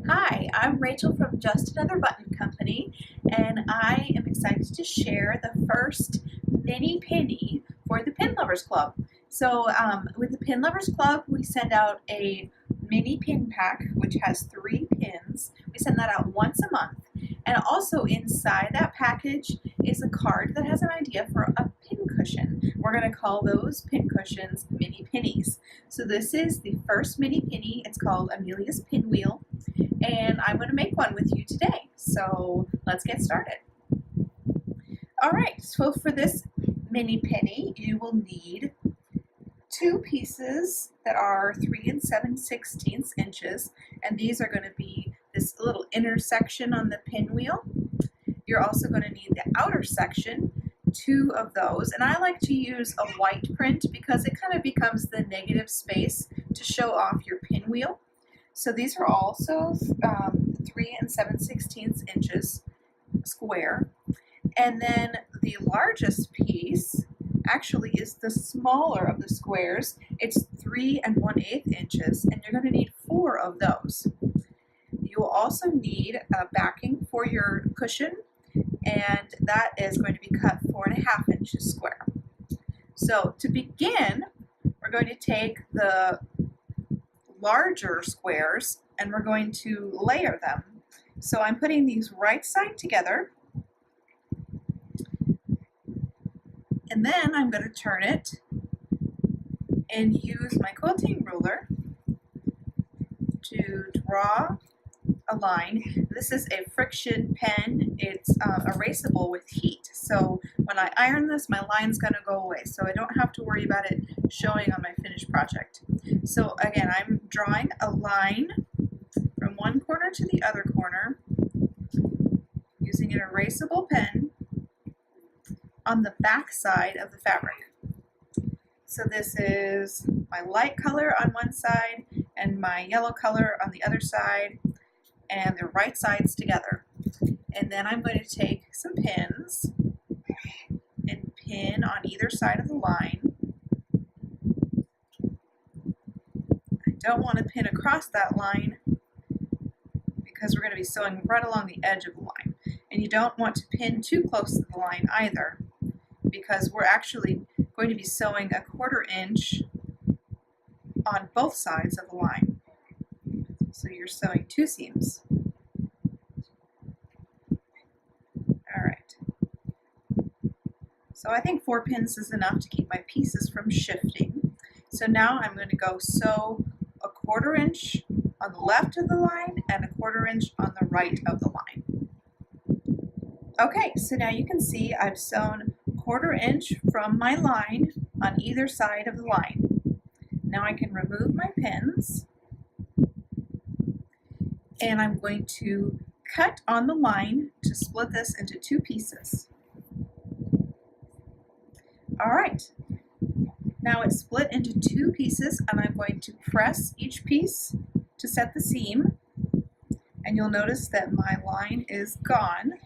Hi, I'm Rachel from Just Another Button Company, and I am excited to share the first mini Pinnie for the Pin Lovers Club. So with the Pin Lovers Club, we send out a mini pin pack, which has 3 pins. We send that out once a month. And also inside that package is a card that has an idea for a pin cushion. We're going to call those pin cushions mini Pinnies. So this is the first mini Pinnie. It's called Amelia's Pinwheel, and I'm going to make one with you today. So let's get started. All right, so for this mini Pinnie, you will need 2 pieces that are 3 7/16 inches, and these are going to be this little inner section on the pinwheel. You're also going to need the outer section, 2 of those, and I like to use a white print because it kind of becomes the negative space to show off your pinwheel. So these are also 3 7/16 inches square. And then the largest piece actually is the smaller of the squares. It's 3 1/8 inches, and you're going to need 4 of those. You will also need a backing for your cushion, and that is going to be cut 4 1/2 inches square. So to begin, we're going to take the larger squares and we're going to layer them. So I'm putting these right side together, and then I'm going to turn it and use my quilting ruler to draw a line. This is a friction pen. It's erasable with heat. So when I iron this, my line's going to go away. So I don't have to worry about it showing on my finished project. So again, I'm drawing a line from one corner to the other corner using an erasable pen on the back side of the fabric. So this is my light color on one side and my yellow color on the other side, and they're right sides together. And then I'm going to take some pins and pin on either side of the line. I don't want to pin across that line because we're going to be sewing right along the edge of the line. And you don't want to pin too close to the line either, because we're actually going to be sewing 1/4 inch on both sides of the line. So you're sewing 2 seams. All right. So I think 4 pins is enough to keep my pieces from shifting. So now I'm going to go sew 1/4 inch on the left of the line and 1/4 inch on the right of the line. Okay, so now you can see I've sewn 1/4 inch from my line on either side of the line. Now I can remove my pins, and I'm going to cut on the line to split this into 2 pieces. All right, now it's split into 2 pieces, and I'm going to press each piece to set the seam, and you'll notice that my line is gone.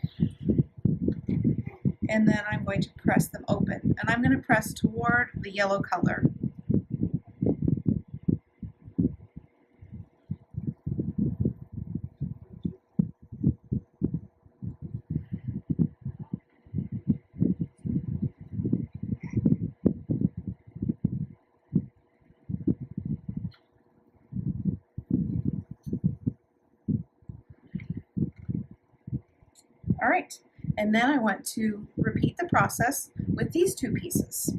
And then I'm going to press them open, and I'm going to press toward the yellow color. All right, and then I want to repeat the process with these 2 pieces.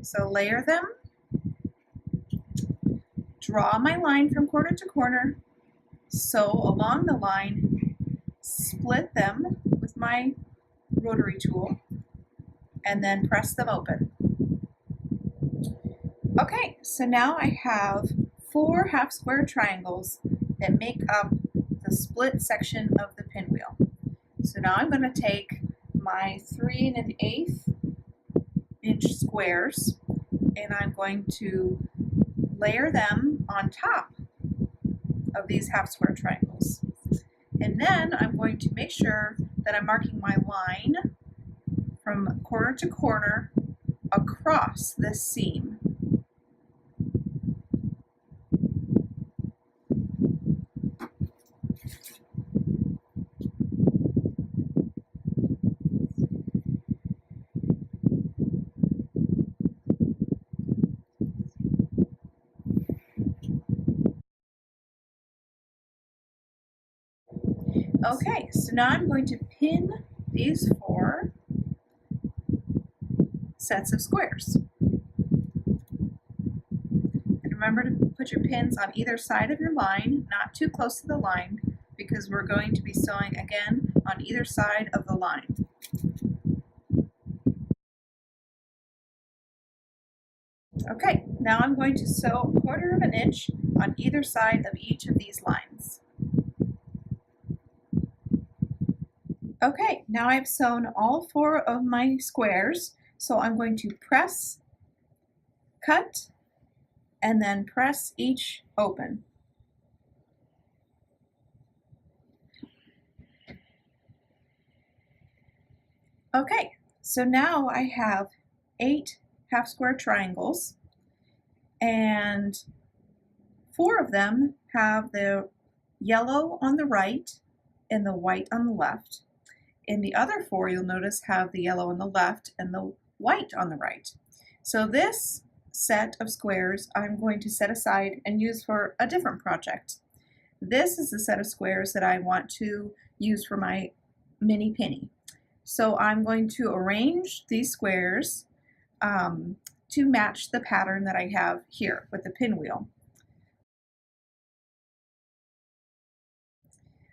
So layer them, draw my line from corner to corner, sew along the line, split them with my rotary tool, and then press them open. Okay, so now I have 4 half square triangles that make up the split section of the pinwheel. So now I'm going to take my 3 1/8 inch squares, and I'm going to layer them on top of these half square triangles. And then I'm going to make sure that I'm marking my line from corner to corner across this seam. Okay, so now I'm going to pin these 4 sets of squares. And remember to put your pins on either side of your line, not too close to the line, because we're going to be sewing again on either side of the line. Okay, now I'm going to sew 1/4 of an inch on either side of each of these lines. Okay, now I've sewn all 4 of my squares, so I'm going to press, cut, and then press each open. Okay, so now I have 8 half square triangles, and 4 of them have the yellow on the right and the white on the left. And the other 4, you'll notice, have the yellow on the left and the white on the right. So this set of squares I'm going to set aside and use for a different project. This is the set of squares that I want to use for my mini Pinnie. So I'm going to arrange these squares to match the pattern that I have here with the pinwheel.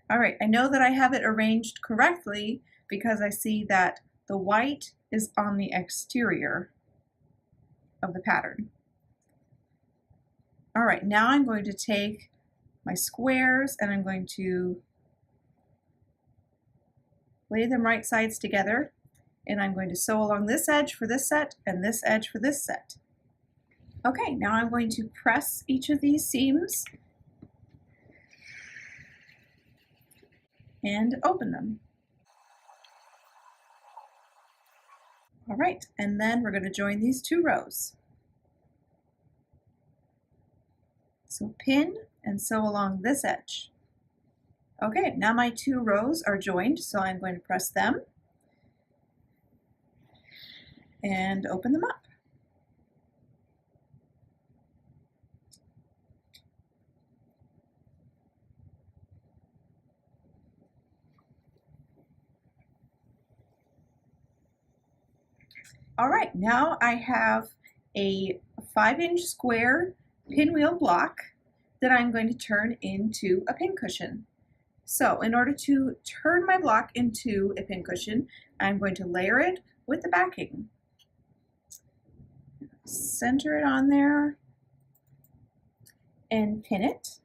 All right, I know that I have it arranged correctly because I see that the white is on the exterior of the pattern. All right, now I'm going to take my squares and I'm going to lay them right sides together, and I'm going to sew along this edge for this set and this edge for this set. Okay, now I'm going to press each of these seams and open them. All right, and then we're going to join these 2 rows. So pin and sew along this edge. Okay, now my 2 rows are joined, so I'm going to press them and open them up. All right, now I have a 5-inch square pinwheel block that I'm going to turn into a pincushion. So in order to turn my block into a pincushion, I'm going to layer it with the backing. Center it on there and pin it.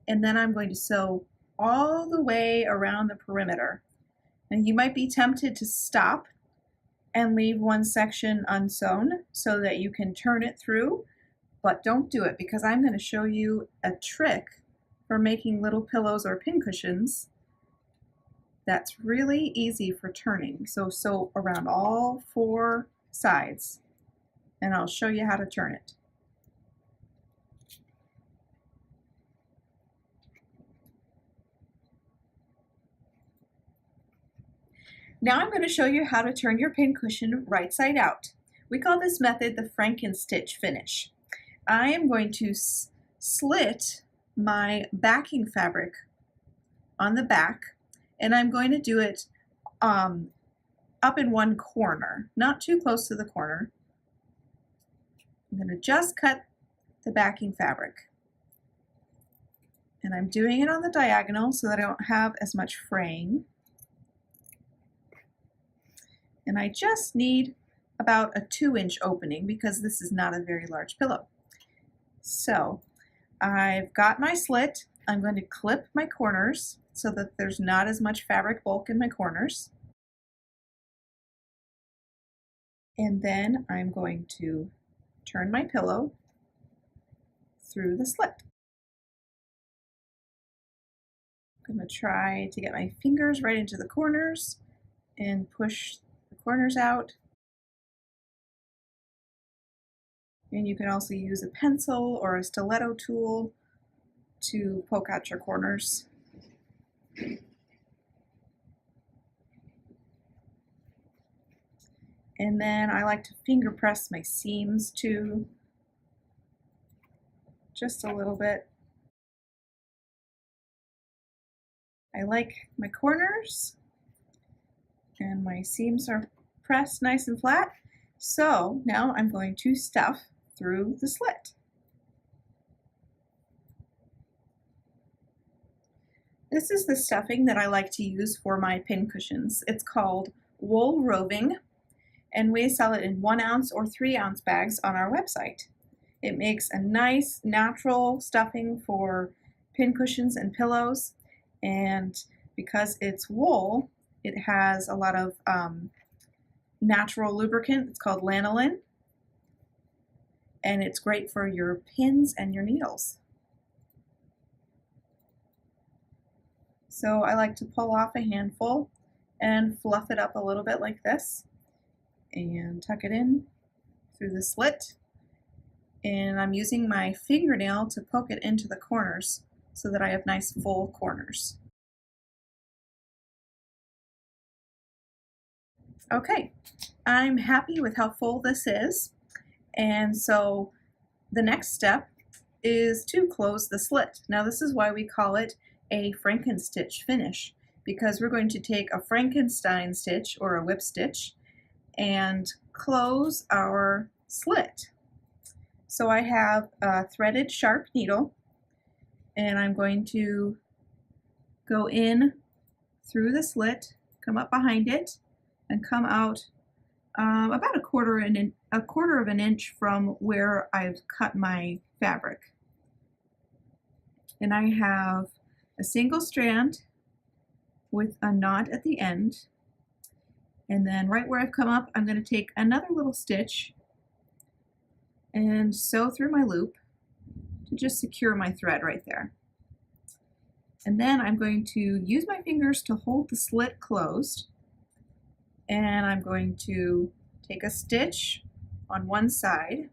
And then I'm going to sew all the way around the perimeter. And you might be tempted to stop and leave one section unsewn so that you can turn it through, but don't do it because I'm going to show you a trick for making little pillows or pincushions that's really easy for turning. So sew around all 4 sides and I'll show you how to turn it. Now I'm going to show you how to turn your pincushion right side out. We call this method the Franken-stitch finish. I am going to slit my backing fabric on the back, and I'm going to do it up in one corner, not too close to the corner. I'm going to just cut the backing fabric. And I'm doing it on the diagonal so that I don't have as much fraying. And I just need about a 2-inch opening because this is not a very large pillow. So I've got my slit. I'm going to clip my corners so that there's not as much fabric bulk in my corners. And then I'm going to turn my pillow through the slit. I'm going to try to get my fingers right into the corners and push the corners out. And you can also use a pencil or a stiletto tool to poke out your corners. And then I like to finger press my seams too, just a little bit. I like my corners, and my seams are pressed nice and flat. So now I'm going to stuff through the slit. This is the stuffing that I like to use for my pin cushions. It's called wool roving, and we sell it in 1 ounce or 3 ounce bags on our website. It makes a nice natural stuffing for pin cushions and pillows, and because it's wool, it has a lot of natural lubricant. It's called lanolin, and it's great for your pins and your needles. So I like to pull off a handful and fluff it up a little bit like this and tuck it in through the slit. And I'm using my fingernail to poke it into the corners so that I have nice full corners. Okay, I'm happy with how full this is, and so the next step is to close the slit. Now this is why we call it a Frankenstitch finish, because we're going to take a Frankenstein stitch or a whip stitch and close our slit. So I have a threaded sharp needle, and I'm going to go in through the slit, come up behind it, and come out about a quarter of an inch from where I've cut my fabric. And I have a single strand with a knot at the end, and then right where I've come up, I'm going to take another little stitch and sew through my loop to just secure my thread right there. And then I'm going to use my fingers to hold the slit closed, and I'm going to take a stitch on one side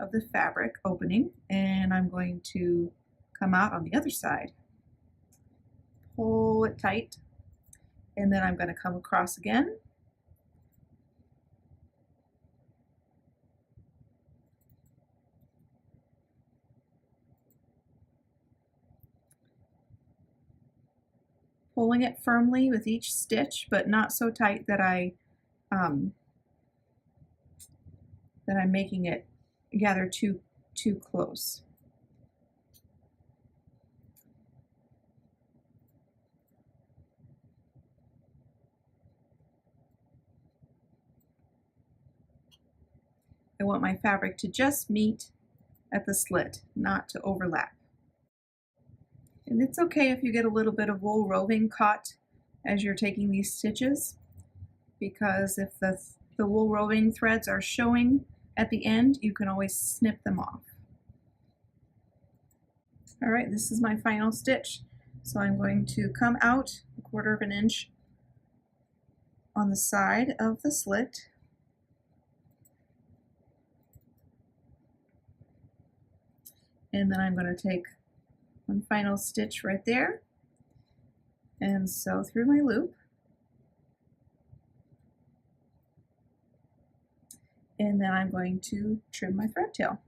of the fabric opening, and I'm going to come out on the other side, pull it tight, and then I'm going to come across again, pulling it firmly with each stitch, but not so tight that I'm making it gather too close. I want my fabric to just meet at the slit, not to overlap. And it's okay if you get a little bit of wool roving caught as you're taking these stitches, because if the wool roving threads are showing at the end, you can always snip them off. All right, this is my final stitch. So I'm going to come out a quarter of an inch on the side of the slit, and then I'm going to take one final stitch right there and sew through my loop, and then I'm going to trim my thread tail.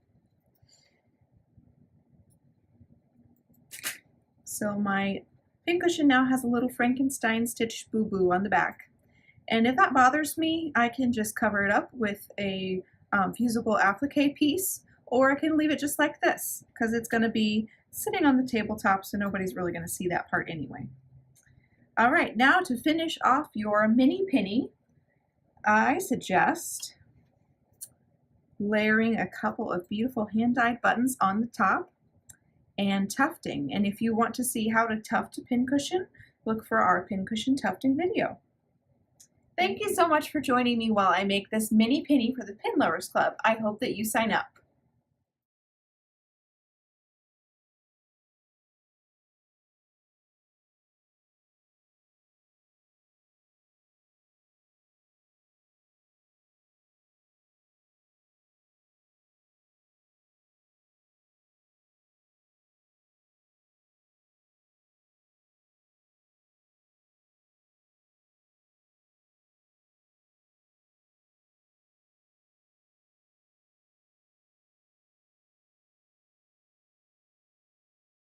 So my pincushion now has a little Frankenstein stitch boo-boo on the back, and if that bothers me, I can just cover it up with a fusible applique piece, or I can leave it just like this, because it's going to be sitting on the tabletop, so nobody's really going to see that part anyway. All right, now to finish off your mini pinny, I suggest layering a couple of beautiful hand-dyed buttons on the top and tufting. And if you want to see how to tuft a pincushion, look for our pincushion tufting video. Thank you so much for joining me while I make this mini pinny for the Pin Lovers Club. I hope that you sign up.